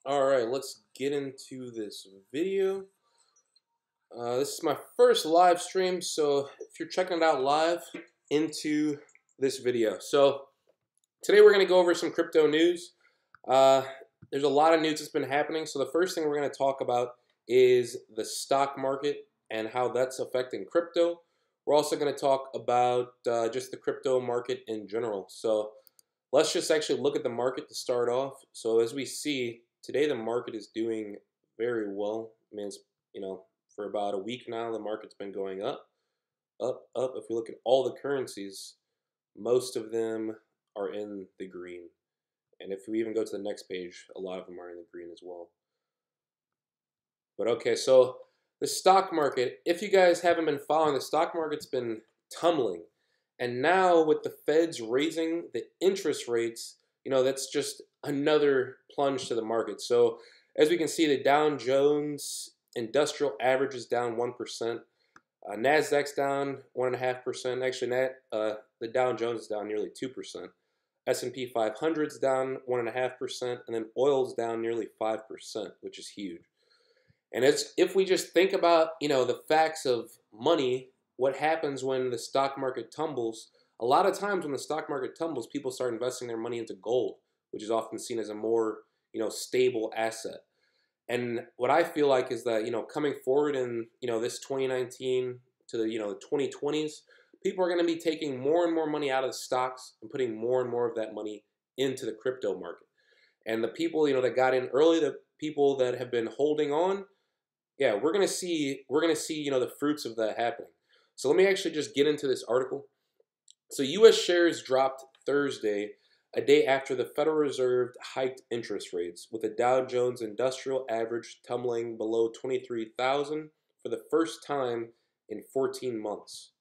Alright, let's get into this video. This is my first live stream, so if you're checking it out live, into this video. So today we're going to go over some crypto news. There's a lot of news that's been happening, so the first thing we're going to talk about is the stock market and how that's affecting crypto. We're also going to talk about just the crypto market in general. So let's just actually look at the market to start off. So as we see, today the market is doing very well. I mean, it's, for about a week now, the market's been going up, up, up. If we look at all the currencies, most of them are in the green. And if we even go to the next page, a lot of them are in the green as well. But okay, so the stock market, if you guys haven't been following, the stock market's been tumbling. And now with the Feds raising the interest rates, that's just another plunge to the market. So as we can see, the Dow Jones Industrial Average is down 1%. NASDAQ's down 1.5%. Actually, the Dow Jones is down nearly 2%. S&P 500's down 1.5%. And then oil's down nearly 5%, which is huge. And if we just think about, the facts of money, what happens when the stock market tumbles, a lot of times when the stock market tumbles, people start investing their money into gold, which is often seen as a more, stable asset. And what I feel like is that, coming forward in, this 2019 to the, the 2020s, people are going to be taking more and more money out of the stocks and putting more and more of that money into the crypto market. And the people, that got in early, the people that have been holding on, yeah, we're gonna see, the fruits of that happening. So let me actually just get into this article. So U.S. shares dropped Thursday, a day after the Federal Reserve hiked interest rates, with the Dow Jones Industrial Average tumbling below 23,000 for the first time in 14 months.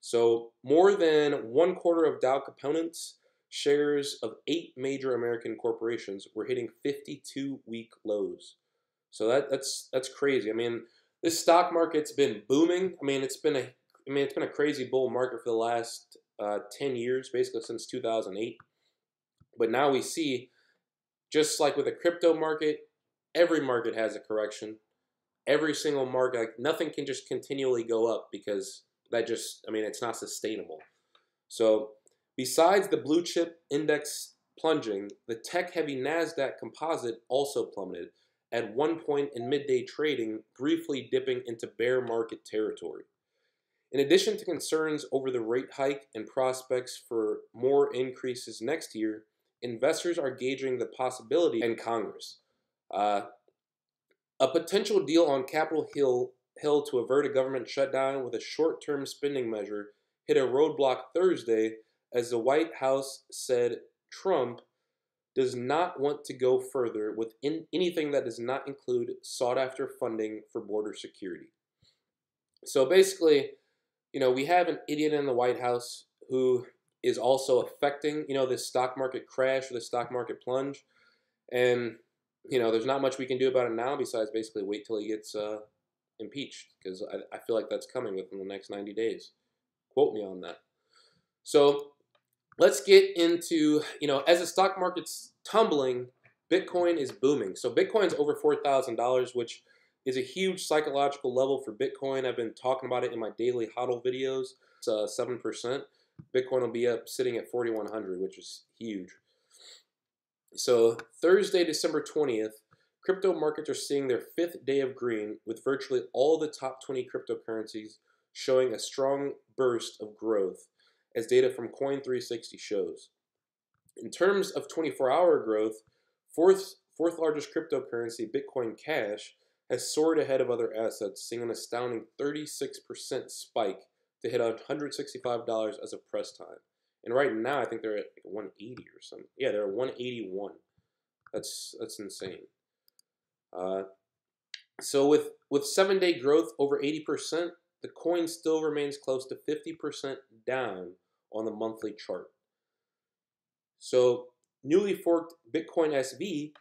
So more than 1/4 of Dow components shares of 8 major American corporations were hitting 52-week lows. So that's crazy. I mean, this stock market's been booming. I mean, it's been a crazy bull market for the last 10 years, basically since 2008. But now we see, just like with the crypto market, every market has a correction. Every single market, like nothing can just continually go up because it's not sustainable. So besides the blue chip index plunging, the tech-heavy NASDAQ composite also plummeted, at one point in midday trading, briefly dipping into bear market territory. In addition to concerns over the rate hike and prospects for more increases next year, investors are gauging the possibility in Congress. A potential deal on Capitol Hill to avert a government shutdown with a short-term spending measure hit a roadblock Thursday as the White House said Trump does not want to go further with anything that does not include sought-after funding for border security. So basically, we have an idiot in the White House who is also affecting, this stock market crash or the stock market plunge. And, there's not much we can do about it now besides basically wait till he gets impeached, because I feel like that's coming within the next 90 days. Quote me on that. So let's get into, as the stock market's tumbling, Bitcoin is booming. So Bitcoin's over $4,000, which is a huge psychological level for Bitcoin. I've been talking about it in my daily hodl videos. It's 7%. Bitcoin will be up sitting at 4,100, which is huge. So Thursday, December 20th, crypto markets are seeing their 5th day of green, with virtually all the top 20 cryptocurrencies showing a strong burst of growth, as data from Coin360 shows. In terms of 24-hour growth, fourth largest cryptocurrency, Bitcoin Cash, has soared ahead of other assets, seeing an astounding 36% spike to hit $165 as of press time. And right now, I think they're at like 180 or something. Yeah, they're at 181. That's insane. So with 7-day growth over 80%, the coin still remains close to 50% down on the monthly chart. So newly forked Bitcoin SV,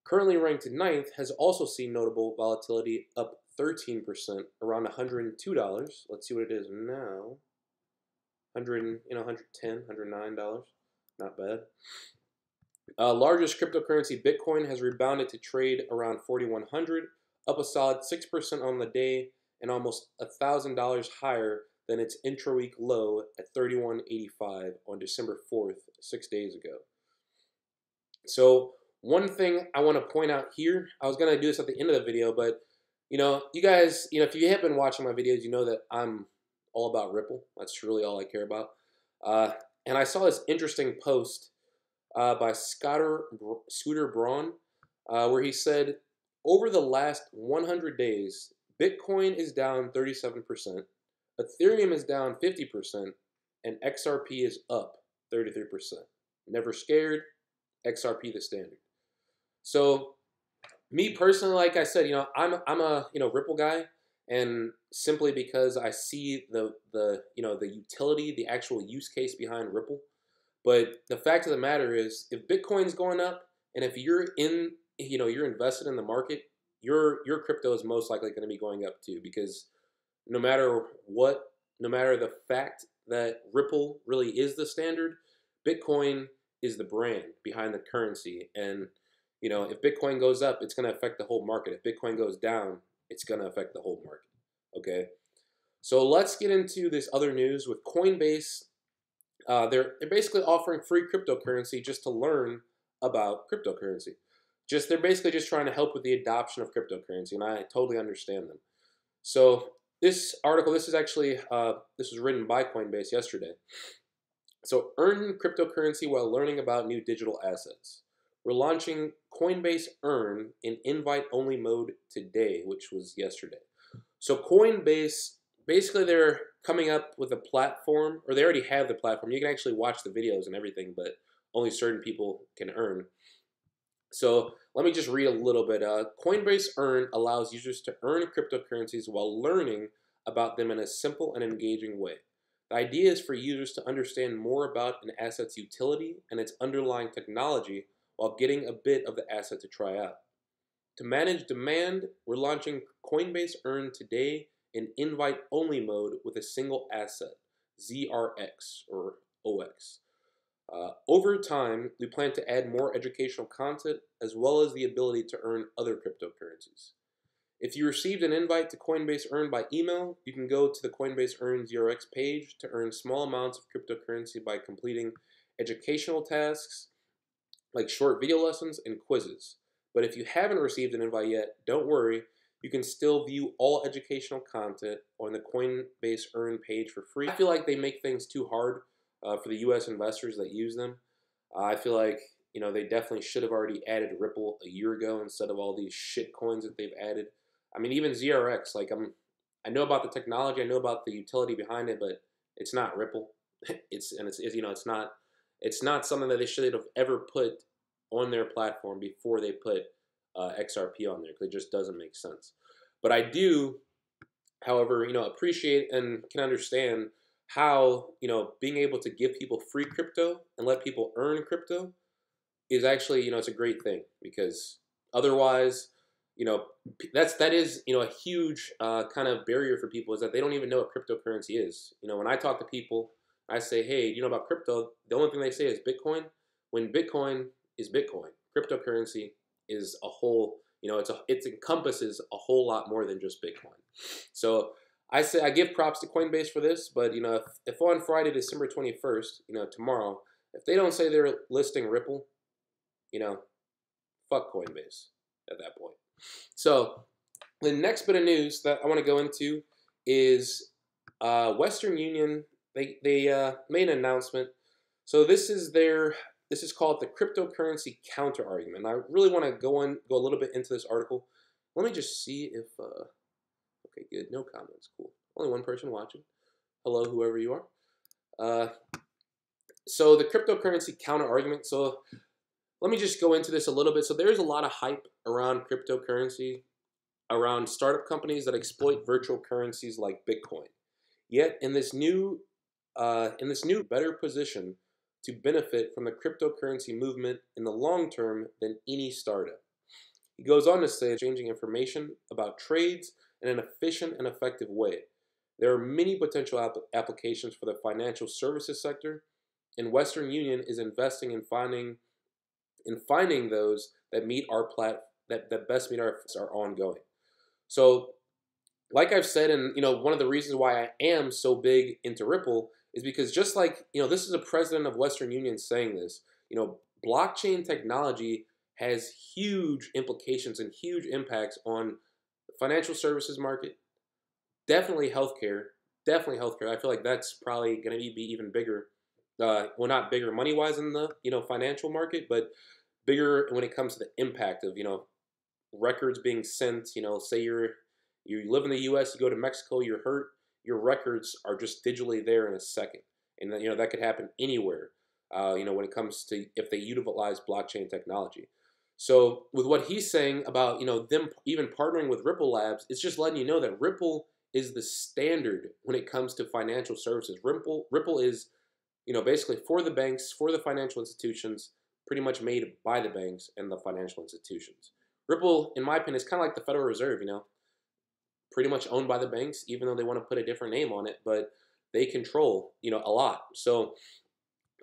currently ranked 9th, has also seen notable volatility, up 13%, around $102. Let's see what it is now. 110, $109. Not bad. Largest cryptocurrency Bitcoin has rebounded to trade around 4,100, up a solid 6% on the day and almost $1,000 higher than its intra-week low at 3185 on December 4th, 6 days ago. So one thing I want to point out here, I was going to do this at the end of the video, but you guys, if you have been watching my videos, you know that I'm all about Ripple. That's really all I care about. And I saw this interesting post by Scooter Braun, where he said, over the last 100 days, Bitcoin is down 37%, Ethereum is down 50%, and XRP is up 33%. Never scared, XRP the standard. So me personally, like I said, I'm a Ripple guy, and simply because I see the utility, the actual use case behind Ripple. But the fact of the matter is, if Bitcoin's going up, and if you're you're invested in the market, your crypto is most likely going to be going up too, because no matter what, no matter the fact that Ripple really is the standard, Bitcoin is the brand behind the currency. And if Bitcoin goes up, it's going to affect the whole market. If Bitcoin goes down, it's going to affect the whole market. Okay, so let's get into this other news with Coinbase. They're basically offering free cryptocurrency just to learn about cryptocurrency. They're basically just trying to help with the adoption of cryptocurrency, and I totally understand them. So this article, this was written by Coinbase yesterday. So earn cryptocurrency while learning about new digital assets. We're launching Coinbase Earn in invite-only mode today, which was yesterday. So Coinbase, basically they're coming up with a platform, or they already have the platform. You can actually watch the videos and everything, but only certain people can earn. So let me just read a little bit. Coinbase Earn allows users to earn cryptocurrencies while learning about them in a simple and engaging way. The idea is for users to understand more about an asset's utility and its underlying technology while getting a bit of the asset to try out. To manage demand, we're launching Coinbase Earn today in invite-only mode with a single asset, ZRX or OX. Over time, we plan to add more educational content as well as the ability to earn other cryptocurrencies. If you received an invite to Coinbase Earn by email, you can go to the Coinbase Earn ZRX page to earn small amounts of cryptocurrency by completing educational tasks like short video lessons and quizzes. But if you haven't received an invite yet, don't worry. You can still view all educational content on the Coinbase Earn page for free. I feel like they make things too hard for the U.S. investors that use them. I feel like they definitely should have already added Ripple a year ago instead of all these shit coins that they've added. I mean, even ZRX, I know about the technology, I know about the utility behind it, but it's not Ripple. It's not something that they should have ever put on their platform before they put XRP on there, because it just doesn't make sense. But I do, however, appreciate and can understand how being able to give people free crypto and let people earn crypto is actually it's a great thing, because otherwise that is a huge kind of barrier for people, is that they don't even know what cryptocurrency is. When I talk to people, I say, hey, do you know about crypto? The only thing they say is Bitcoin. When Bitcoin is Bitcoin, cryptocurrency is a whole, it encompasses a whole lot more than just Bitcoin. So I give props to Coinbase for this, but if on Friday, December 21st, tomorrow, if they don't say they're listing Ripple, fuck Coinbase at that point. So the next bit of news that I want to go into is Western Union. They made an announcement. So this is called the cryptocurrency counter argument. I really want to go a little bit into this article. Let me just see if okay, good, no comments, cool. Only one person watching. Hello, whoever you are. So the cryptocurrency counter argument. So let me just go into this a little bit. So there's a lot of hype around cryptocurrency, around startup companies that exploit virtual currencies like Bitcoin. Yet in this new better position to benefit from the cryptocurrency movement in the long term than any startup. He goes on to say, exchanging information about trades in an efficient and effective way. There are many potential applications for the financial services sector, and Western Union is investing in finding and finding those that meet our that best meet our ongoing. So, like I've said, and one of the reasons why I am so big into Ripple is because just like this is a president of Western Union saying this. Blockchain technology has huge implications and huge impacts on the financial services market. Definitely healthcare. Definitely healthcare. I feel like that's probably going to be even bigger. Well, not bigger money wise in the financial market, but bigger when it comes to the impact of records being sent. Say you live in the U.S., you go to Mexico, you're hurt, your records are just digitally there in a second, and that could happen anywhere. When it comes to if they utilize blockchain technology. So with what he's saying about them even partnering with Ripple Labs, it's just letting you know that Ripple is the standard when it comes to financial services. Ripple is basically for the banks, for the financial institutions, pretty much made by the banks and the financial institutions. Ripple, in my opinion, is kind of like the Federal Reserve, pretty much owned by the banks, even though they want to put a different name on it, but they control, a lot. So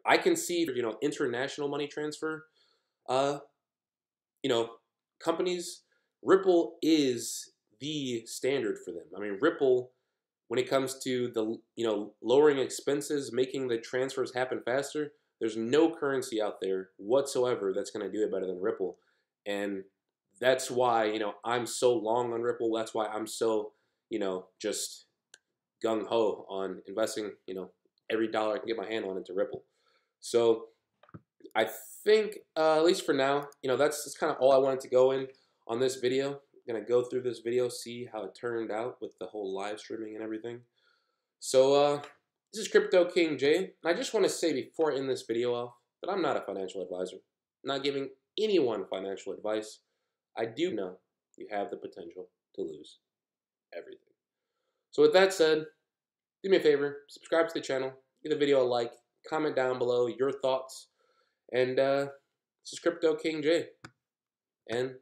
I can see, international money transfer, companies, Ripple is the standard for them. I mean, Ripple, when it comes to the, lowering expenses, making the transfers happen faster, there's no currency out there whatsoever that's going to do it better than Ripple. And that's why, I'm so long on Ripple. That's why I'm so, just gung-ho on investing, every dollar I can get my hand on into Ripple. So I think, at least for now, that's kind of all I wanted to go in on this video. I'm going to go through this video, see how it turned out with the whole live streaming and everything. So this is CryptoKingJay, and I just want to say before I end this video off that I'm not a financial advisor. I'm not giving anyone financial advice. I do know you have the potential to lose everything. So with that said, do me a favor, subscribe to the channel, give the video a like, comment down below your thoughts, and this is CryptoKingJay, and